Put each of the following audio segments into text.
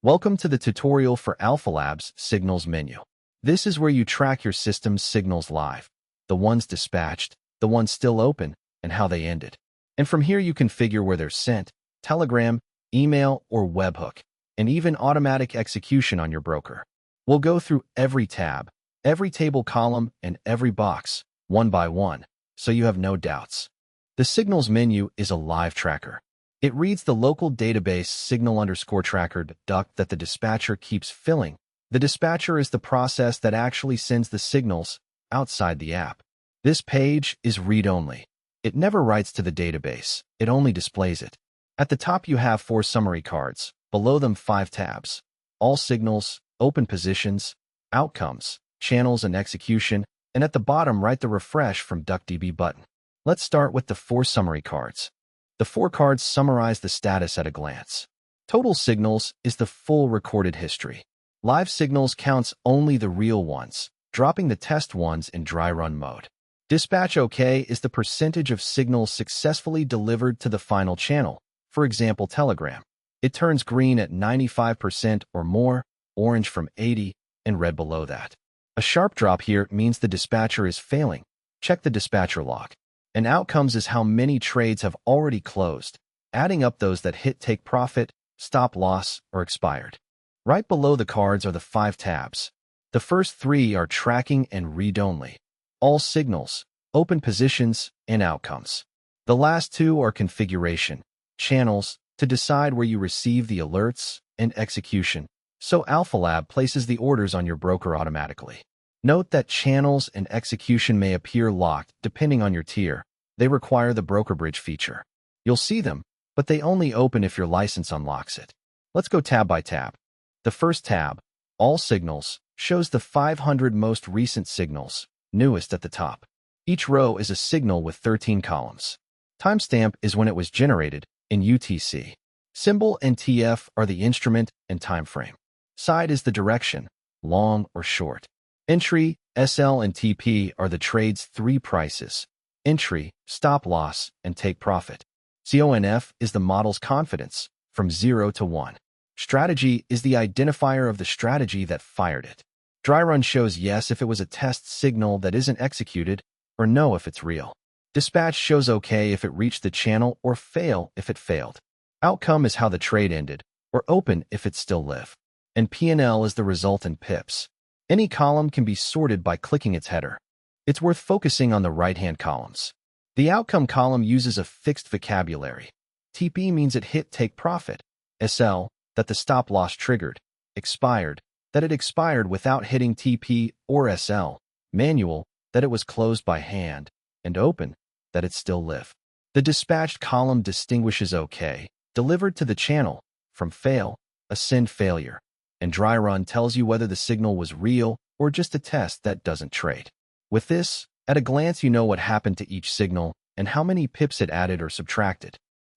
Welcome to the tutorial for AlphaLab's Signals menu. This is where you track your system's signals live, the ones dispatched, the ones still open, and how they ended. And from here you configure where they're sent, Telegram, email, or webhook, and even automatic execution on your broker. We'll go through every tab, every table column, and every box, one by one, so you have no doubts. The Signals menu is a live tracker. It reads the local database signal_tracker.duck that the dispatcher keeps filling. The dispatcher is the process that actually sends the signals outside the app. This page is read-only. It never writes to the database. It only displays it. At the top you have 4 summary cards, below them 5 tabs. All signals, open positions, outcomes, channels and execution, and at the bottom write the refresh from DuckDB button. Let's start with the 4 summary cards. The 4 cards summarize the status at a glance. Total signals is the full recorded history. Live signals counts only the real ones, dropping the test ones in dry run mode. Dispatch OK is the percentage of signals successfully delivered to the final channel, for example Telegram. It turns green at 95% or more, orange from 80, and red below that. A sharp drop here means the dispatcher is failing. Check the dispatcher log. And outcomes is how many trades have already closed, adding up those that hit take profit, stop loss, or expired. Right below the cards are the 5 tabs. The first 3 are tracking and read-only. All signals, open positions, and outcomes. The last 2 are configuration, channels, to decide where you receive the alerts, and execution. So AlphaLab places the orders on your broker automatically. Note that channels and execution may appear locked depending on your tier. They require the broker bridge feature. You'll see them, but they only open if your license unlocks it. Let's go tab by tab. The first tab, All Signals, shows the 500 most recent signals, newest at the top. Each row is a signal with 13 columns. Timestamp is when it was generated, in UTC. Symbol and TF are the instrument and time frame. Side is the direction, long or short. Entry, SL, and TP are the trade's 3 prices. Entry, stop loss, and take profit. CONF is the model's confidence, from 0 to 1. Strategy is the identifier of the strategy that fired it. Dry run shows yes if it was a test signal that isn't executed, or no if it's real. Dispatch shows OK if it reached the channel or fail if it failed. Outcome is how the trade ended, or open if it still live. And P&L is the result in pips. Any column can be sorted by clicking its header. It's worth focusing on the right-hand columns. The outcome column uses a fixed vocabulary. TP means it hit take profit. SL, that the stop loss triggered. Expired, that it expired without hitting TP or SL. Manual, that it was closed by hand. And open, that it still live. The dispatched column distinguishes OK, delivered to the channel, from fail, a send failure. And dry run tells you whether the signal was real or just a test that doesn't trade. With this, at a glance you know what happened to each signal and how many pips it added or subtracted.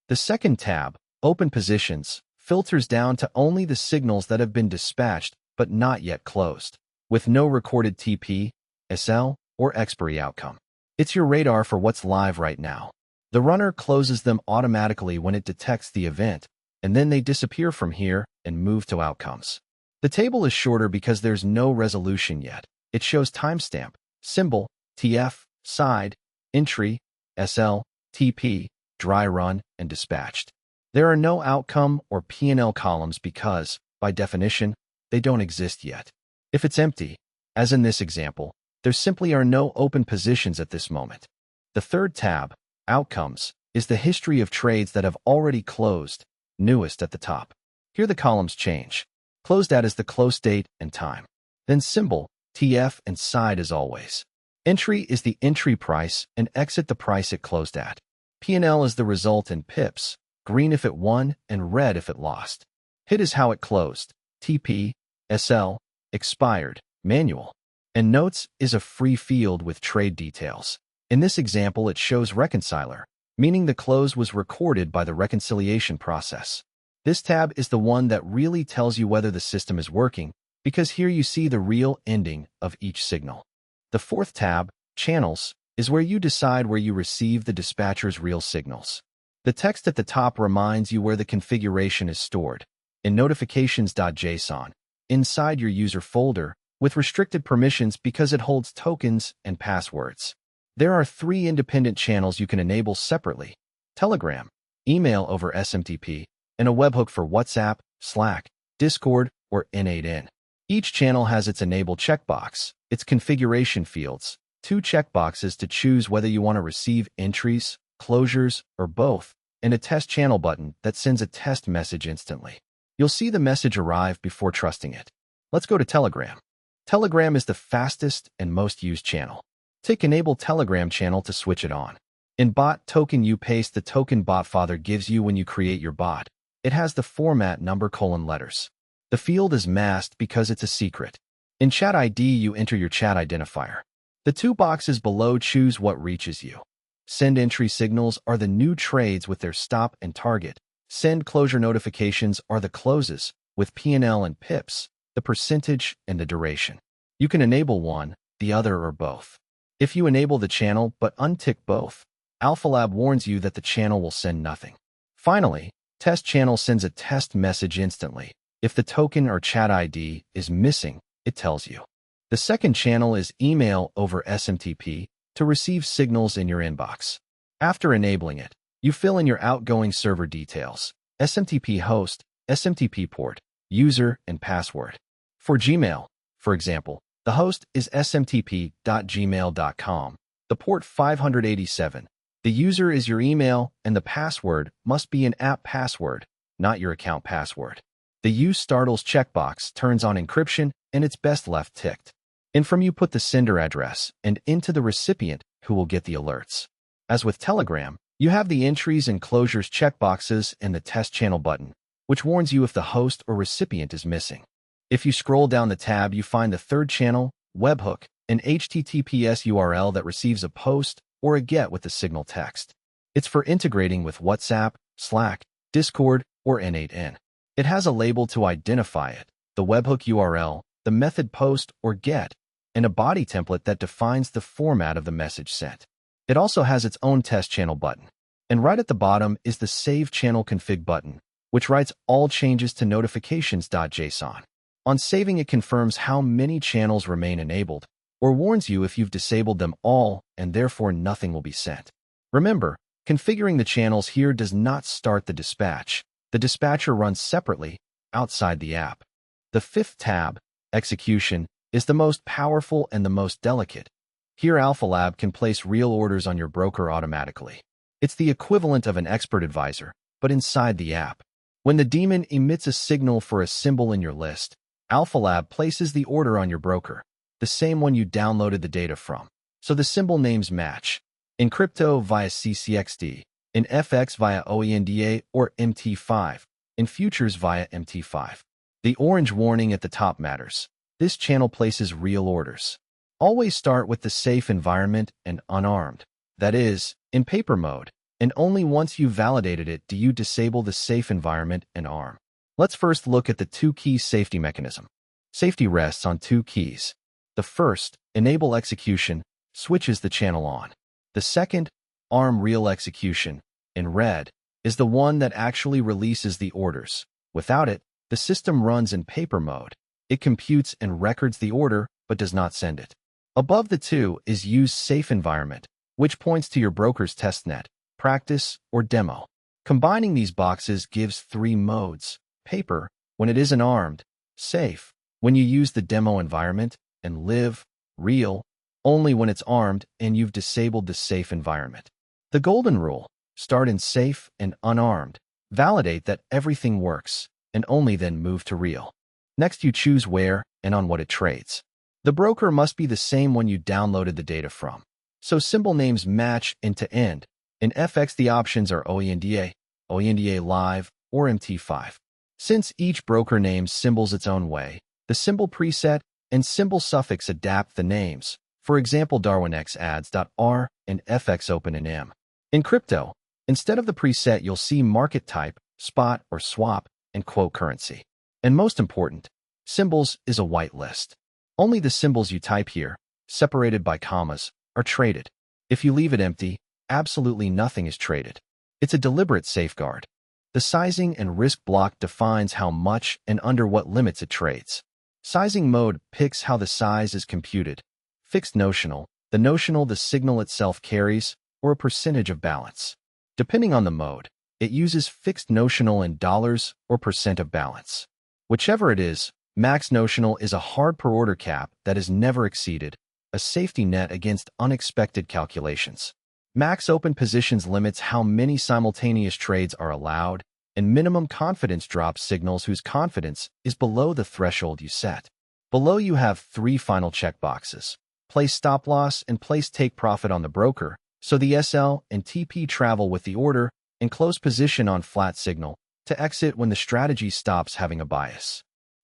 The second tab, Open Positions, filters down to only the signals that have been dispatched but not yet closed, with no recorded TP, SL, or expiry outcome. It's your radar for what's live right now. The runner closes them automatically when it detects the event, and then they disappear from here and move to outcomes. The table is shorter because there's no resolution yet. It shows timestamp, symbol, TF, side, entry, SL, TP, dry run, and dispatched. There are no outcome or P&L columns because, by definition, they don't exist yet. If it's empty, as in this example, there simply are no open positions at this moment. The third tab, Outcomes, is the history of trades that have already closed, newest at the top. Here the columns change. Closed at is the close date and time. Then symbol, TF, and side as always. Entry is the entry price and exit the price it closed at. P&L is the result in pips, green if it won and red if it lost. Hit is how it closed, TP, SL, expired, manual. And notes is a free field with trade details. In this example it shows reconciler, meaning the close was recorded by the reconciliation process. This tab is the one that really tells you whether the system is working, because here you see the real ending of each signal. The fourth tab, Channels, is where you decide where you receive the dispatcher's real signals. The text at the top reminds you where the configuration is stored. in notifications.json, inside your user folder, with restricted permissions because it holds tokens and passwords. There are 3 independent channels you can enable separately: Telegram, email over SMTP, and a webhook for WhatsApp, Slack, Discord, or N8N. Each channel has its enable checkbox, its configuration fields, 2 checkboxes to choose whether you want to receive entries, closures, or both, and a test channel button that sends a test message instantly. You'll see the message arrive before trusting it. Let's go to Telegram. Telegram is the fastest and most used channel. Tick Enable Telegram channel to switch it on. In bot token, you paste the token botfather gives you when you create your bot. It has the format number:\letters. The field is masked because it's a secret. In chat ID, you enter your chat identifier. The 2 boxes below choose what reaches you. Send entry signals are the new trades with their stop and target. Send closure notifications are the closes, with P&L and pips, the percentage, and the duration. You can enable one, the other, or both. If you enable the channel but untick both, AlphaLab warns you that the channel will send nothing. Finally, test channel sends a test message instantly. If the token or chat ID is missing, it tells you. The second channel is email over SMTP to receive signals in your inbox. After enabling it, you fill in your outgoing server details: SMTP host, SMTP port, user, and password. For Gmail, for example, the host is smtp.gmail.com, the port 587. The user is your email, and the password must be an app password, not your account password. The Use Startles checkbox turns on encryption, and it's best left ticked. And from you put the sender address and into the recipient who will get the alerts. As with Telegram, you have the entries and closures checkboxes and the test channel button, which warns you if the host or recipient is missing. If you scroll down the tab, you find the third channel, webhook, an HTTPS URL that receives a post or a GET with the signal text. It's for integrating with WhatsApp, Slack, Discord, or N8N. It has a label to identify it, the webhook URL, the method post or GET, and a body template that defines the format of the message sent. It also has its own test channel button. And right at the bottom is the Save Channel Config button, which writes all changes to notifications.json. On saving, it confirms how many channels remain enabled, or warns you if you've disabled them all, and therefore nothing will be sent. Remember, configuring the channels here does not start the dispatch. The dispatcher runs separately, outside the app. The 5th tab, Execution, is the most powerful and the most delicate. Here, AlphaLab can place real orders on your broker automatically. It's the equivalent of an expert advisor, but inside the app. When the daemon emits a signal for a symbol in your list, AlphaLab places the order on your broker, the same one you downloaded the data from. So the symbol names match. In crypto via CCXD, in FX via OENDA or MT5, in futures via MT5. The orange warning at the top matters. This channel places real orders. Always start with the safe environment and unarmed. That is, in paper mode, and only once you've validated it do you disable the safe environment and ARM. Let's first look at the 2-key safety mechanism. Safety rests on 2 keys. The first, Enable Execution, switches the channel on. The second, ARM Real Execution, in red, is the one that actually releases the orders. Without it, the system runs in paper mode. It computes and records the order, but does not send it. Above the 2 is Use Safe Environment, which points to your broker's testnet, practice, or demo. Combining these boxes gives 3 modes: paper, when it isn't armed; safe, when you use the demo environment; and live, real, only when it's armed and you've disabled the safe environment. The golden rule: start in safe and unarmed, validate that everything works, and only then move to real. Next, you choose where and on what it trades. The broker must be the same one you downloaded the data from. So symbol names match end to end. In FX, the options are OENDA, OENDA Live, or MT5. Since each broker names symbols its own way, the symbol preset and symbol suffix adapt the names. For example, DarwinX adds.R and FX Open and M. In crypto, instead of the preset, you'll see market type, spot or swap, and quote currency. And most important, symbols is a white list. Only the symbols you type here, separated by commas, are traded. If you leave it empty, absolutely nothing is traded. It's a deliberate safeguard. The sizing and risk block defines how much and under what limits it trades. Sizing mode picks how the size is computed. Fixed notional, the signal itself carries, or a percentage of balance. Depending on the mode, it uses fixed notional in dollars or percent of balance. Whichever it is, max notional is a hard per order cap that is never exceeded, a safety net against unexpected calculations. Max open positions limits how many simultaneous trades are allowed, and minimum confidence drop signals whose confidence is below the threshold you set. Below you have 3 final checkboxes. Place stop loss and place take profit on the broker, so the SL and TP travel with the order, and close position on flat signal to exit when the strategy stops having a bias.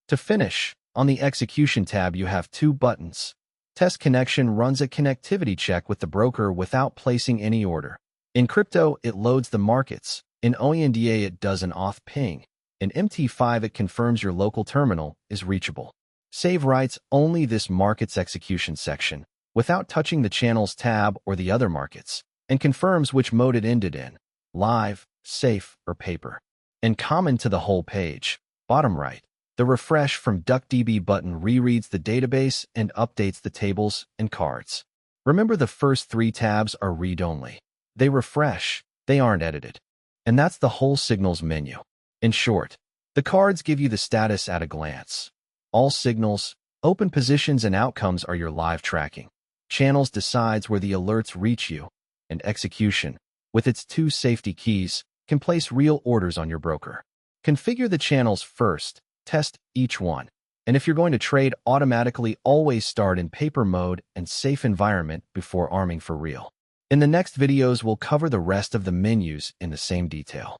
To finish, on the execution tab you have 2 buttons. Test connection runs a connectivity check with the broker without placing any order. In crypto, it loads the markets. In OENDA, it does an auth ping. In MT5, it confirms your local terminal is reachable. Save writes only this market's execution section, without touching the channels tab or the other markets, and confirms which mode it ended in, live, safe, or paper. And common to the whole page, bottom right, the refresh from DuckDB button rereads the database and updates the tables and cards. Remember, the first 3 tabs are read-only. They refresh, they aren't edited. And that's the whole signals menu. In short, the cards give you the status at a glance. All signals, open positions, and outcomes are your live tracking. Channels decides where the alerts reach you, and execution, with its 2 safety keys, can place real orders on your broker. Configure the channels first, test each one, and if you're going to trade, automatically always start in paper mode and safe environment before arming for real. In the next videos, we'll cover the rest of the menus in the same detail.